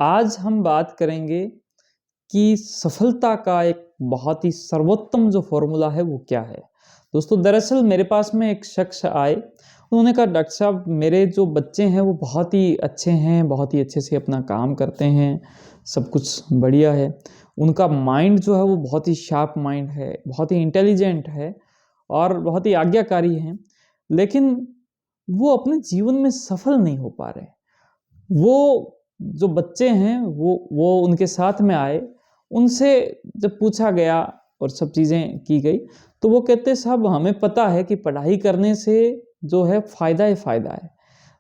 आज हम बात करेंगे कि सफलता का एक बहुत ही सर्वोत्तम जो फॉर्मूला है वो क्या है। दोस्तों दरअसल मेरे पास में एक शख्स आए, उन्होंने कहा डॉक्टर साहब मेरे जो बच्चे हैं वो बहुत ही अच्छे हैं, बहुत ही अच्छे से अपना काम करते हैं, सब कुछ बढ़िया है। उनका माइंड जो है वो बहुत ही शार्प माइंड है, बहुत ही इंटेलिजेंट है और बहुत ही आज्ञाकारी हैं। लेकिन वो अपने जीवन में सफल नहीं हो पा रहे। वो जो बच्चे हैं वो उनके साथ में आए, उनसे जब पूछा गया और सब चीज़ें की गई, तो वो कहते साहब हमें पता है कि पढ़ाई करने से जो है फ़ायदा ही फ़ायदा है,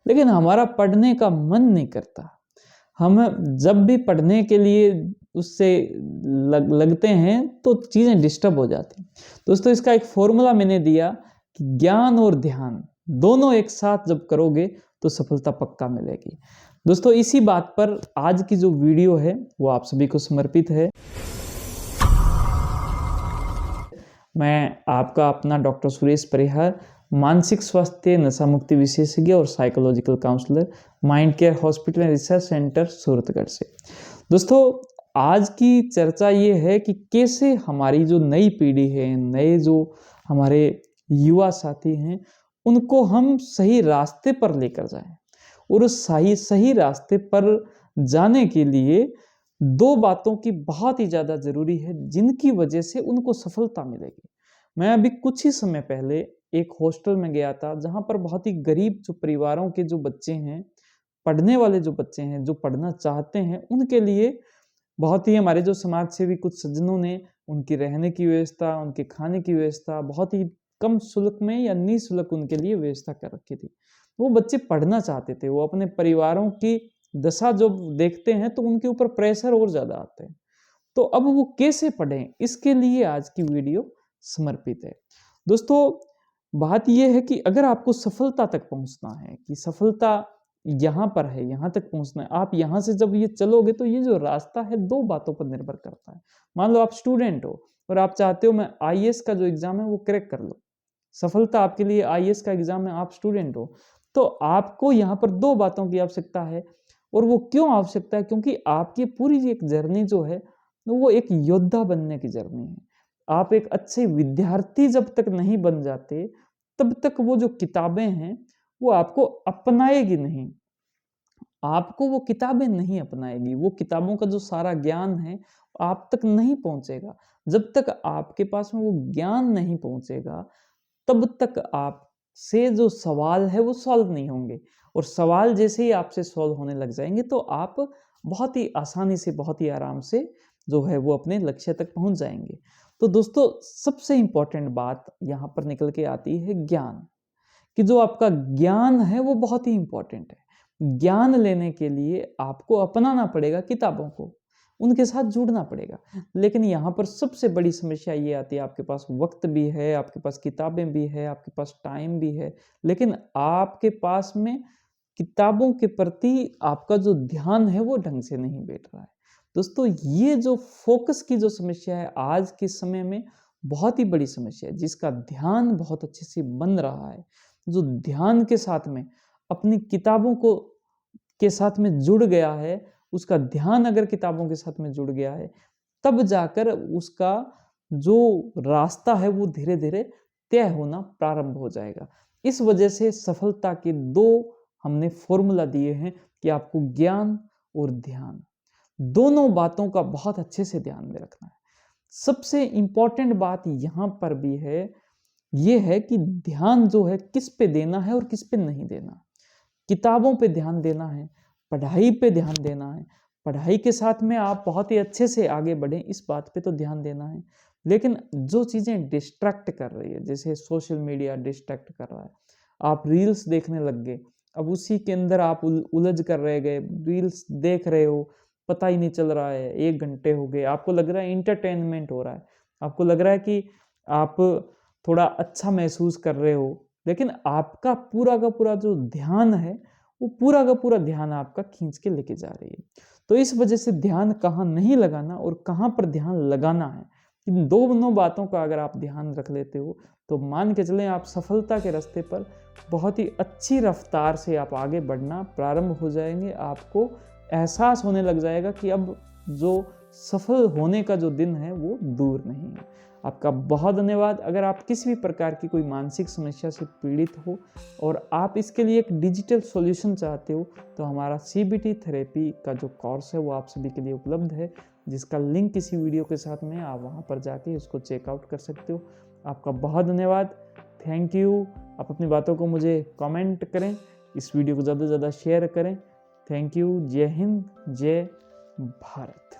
लेकिन हमारा पढ़ने का मन नहीं करता। हम जब भी पढ़ने के लिए उससे लगते हैं तो चीज़ें डिस्टर्ब हो जाती हैं। दोस्तों इसका एक फ़ॉर्मूला मैंने दिया कि ज्ञान और ध्यान दोनों एक साथ जब करोगे तो सफलता पक्का मिलेगी। दोस्तों इसी बात पर आज की जो वीडियो है वो आप सभी को समर्पित है। मैं आपका अपना डॉक्टर सुरेश परिहार, मानसिक स्वास्थ्य नशा मुक्ति विशेषज्ञ और psychological counsellor, mind care hospital and research centre Suratgarh से। दोस्तों आज की चर्चा ये है कि कैसे हमारी जो नई पीढ़ी है, नए जो हमारे युवा साथी हैं, उनको हम सही रास्ते पर लेकर जाएं। और उस सही रास्ते पर जाने के लिए दो बातों की बहुत ही ज़्यादा ज़रूरी है, जिनकी वजह से उनको सफलता मिलेगी। मैं अभी कुछ ही समय पहले एक हॉस्टल में गया था, जहाँ पर बहुत ही गरीब जो परिवारों के जो बच्चे हैं, पढ़ने वाले जो बच्चे हैं, जो पढ़ना चाहते हैं, उनके लिए बहुत ही हमारे जो समाज सेवी कुछ सज्जनों ने उनकी रहने की व्यवस्था, उनके खाने की व्यवस्था बहुत ही कम शुल्क में या निःशुल्क उनके लिए व्यवस्था कर रखी थी। वो बच्चे पढ़ना चाहते थे, वो अपने परिवारों की दशा जब देखते हैं तो उनके ऊपर प्रेशर और ज़्यादा आते हैं। तो अब वो कैसे पढ़ें, इसके लिए आज की वीडियो समर्पित है। दोस्तों बात ये है कि अगर आपको सफलता तक पहुंचना है, कि सफलता यहाँ पर है, यहाँ तक पहुंचना है, आप यहाँ से जब ये चलोगे तो ये जो रास्ता है दो बातों पर निर्भर करता है। मान लो आप स्टूडेंट हो और आप चाहते हो मैं आईएएस का जो एग्जाम है वो क्रैक कर लो, सफलता आपके लिए आईएएस का एग्जाम है, आप स्टूडेंट हो, तो आपको यहाँ पर दो बातों की आवश्यकता है। और वो क्यों आवश्यकता है? क्योंकि आपकी पूरी एक जर्नी जो है वो एक योद्धा बनने की जर्नी है। आप एक अच्छे विद्यार्थी जब तक नहीं बन जाते, तब तक वो जो किताबें हैं वो आपको अपनाएगी नहीं। आपको वो किताबें नहीं अपनाएगी, वो किताबों का जो सारा ज्ञान है आप तक नहीं पहुंचेगा। जब तक आपके पास में वो ज्ञान नहीं पहुंचेगा, तब तक आपसे जो सवाल है वो सॉल्व नहीं होंगे। और सवाल जैसे ही आपसे सॉल्व होने लग जाएंगे तो आप बहुत ही आसानी से, बहुत ही आराम से जो है वो अपने लक्ष्य तक पहुंच जाएंगे। तो दोस्तों सबसे इंपॉर्टेंट बात यहाँ पर निकल के आती है ज्ञान, कि जो आपका ज्ञान है वो बहुत ही इंपॉर्टेंट है। ज्ञान लेने के लिए आपको अपनाना पड़ेगा किताबों को, उनके साथ जुड़ना पड़ेगा। लेकिन यहाँ पर सबसे बड़ी समस्या ये आती है, आपके पास वक्त भी है, आपके पास किताबें भी है, आपके पास टाइम भी है, लेकिन आपके पास में किताबों के प्रति आपका जो ध्यान है वो ढंग से नहीं बैठ रहा है। दोस्तों ये जो फोकस की जो समस्या है आज के समय में बहुत ही बड़ी समस्या है, जिसका ध्यान बहुत अच्छे से बन रहा है, जो ध्यान के साथ में अपनी किताबों को के साथ में जुड़ गया है, उसका ध्यान अगर किताबों के साथ में जुड़ गया है, तब जाकर उसका जो रास्ता है वो धीरे धीरे तय होना प्रारंभ हो जाएगा। इस वजह से सफलता के दो हमने फॉर्मूला दिए हैं कि आपको ज्ञान और ध्यान, दोनों बातों का बहुत अच्छे से ध्यान में रखना है। सबसे इंपॉर्टेंट बात यहाँ पर भी है, ये है कि ध्यान जो है किस पे देना है और किस पे नहीं देना। किताबों पे ध्यान देना है, पढ़ाई पे ध्यान देना है, पढ़ाई के साथ में आप बहुत ही अच्छे से आगे बढ़ें, इस बात पे तो ध्यान देना है। लेकिन जो चीज़ें डिस्ट्रैक्ट कर रही है, जैसे सोशल मीडिया डिस्ट्रैक्ट कर रहा है, आप रील्स देखने लग गए, अब उसी के अंदर आप उलझ कर रह गए, रील्स देख रहे हो, पता ही नहीं चल रहा है, 1 घंटे हो गए, आपको लग रहा है एंटरटेनमेंट हो रहा है, आपको लग रहा है कि आप थोड़ा अच्छा महसूस कर रहे हो, लेकिन आपका पूरा का पूरा जो ध्यान है वो पूरा का पूरा ध्यान आपका खींच के लेके जा रही है। तो इस वजह से ध्यान कहाँ नहीं लगाना और कहाँ पर ध्यान लगाना है, इन दोनों बातों का अगर आप ध्यान रख लेते हो तो मान के चलें आप सफलता के रास्ते पर बहुत ही अच्छी रफ्तार से आप आगे बढ़ना प्रारंभ हो जाएंगे। आपको एहसास होने लग जाएगा कि अब जो सफल होने का जो दिन है वो दूर नहीं है। आपका बहुत धन्यवाद। अगर आप किसी भी प्रकार की कोई मानसिक समस्या से पीड़ित हो और आप इसके लिए एक डिजिटल सॉल्यूशन चाहते हो तो हमारा CBT थेरेपी का जो कोर्स है वो आप सभी के लिए उपलब्ध है, जिसका लिंक इसी वीडियो के साथ में, आप वहाँ पर जाके इसको चेकआउट कर सकते हो। आपका बहुत धन्यवाद, थैंक यू। आप अपनी बातों को मुझे कमेंट करें, इस वीडियो को ज़्यादा से ज़्यादा शेयर करें। Thank you. जय हिंद, जय भारत।